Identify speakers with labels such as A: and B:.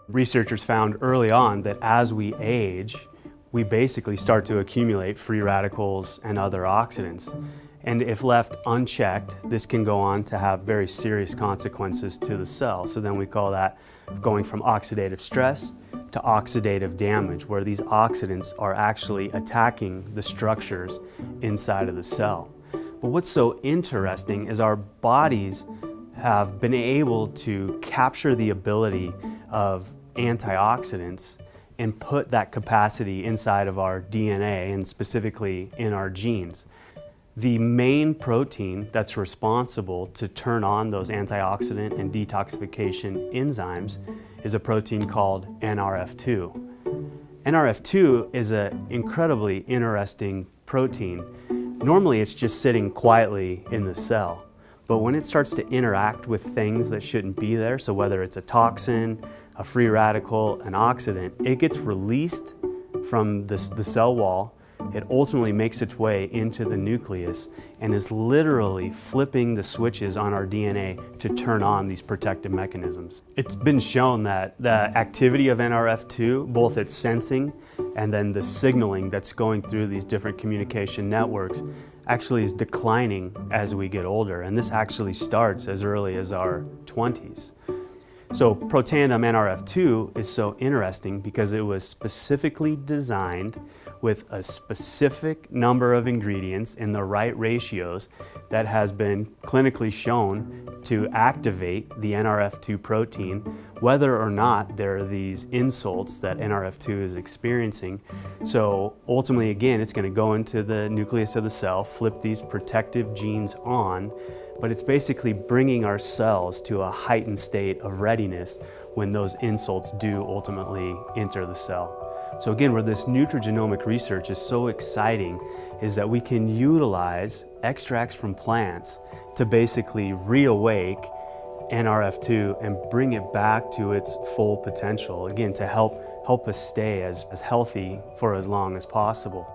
A: Researchers found early on that as we age, we basically start to accumulate free radicals and other oxidants. And if left unchecked, this can go on to have very serious consequences to the cell. So then we call that going from oxidative stress to oxidative damage, where these oxidants are actually attacking the structures inside of the cell. But what's so interesting is our bodies have been able to capture the ability of antioxidants and put that capacity inside of our DNA and specifically in our genes. The main protein that's responsible to turn on those antioxidant and detoxification enzymes is a protein called NRF2. NRF2 is an incredibly interesting protein. Normally it's just sitting quietly in the cell, but when it starts to interact with things that shouldn't be there, so whether it's a toxin, a free radical, an oxidant, it gets released from the cell wall. It ultimately makes its way into the nucleus and is literally flipping the switches on our DNA to turn on these protective mechanisms. It's been shown that the activity of NRF2, both its sensing and then the signaling that's going through these different communication networks, actually is declining as we get older. And this actually starts as early as our 20s. So Protandim NRF2 is so interesting because it was specifically designed with a specific number of ingredients in the right ratios that has been clinically shown to activate the NRF2 protein, whether or not there are these insults that NRF2 is experiencing. So ultimately, again, it's going to go into the nucleus of the cell, flip these protective genes on, but it's basically bringing our cells to a heightened state of readiness when those insults do ultimately enter the cell. So again, where this nutrigenomic research is so exciting is that we can utilize extracts from plants to basically reawake NRF2 and bring it back to its full potential, again, to help us stay as healthy for as long as possible.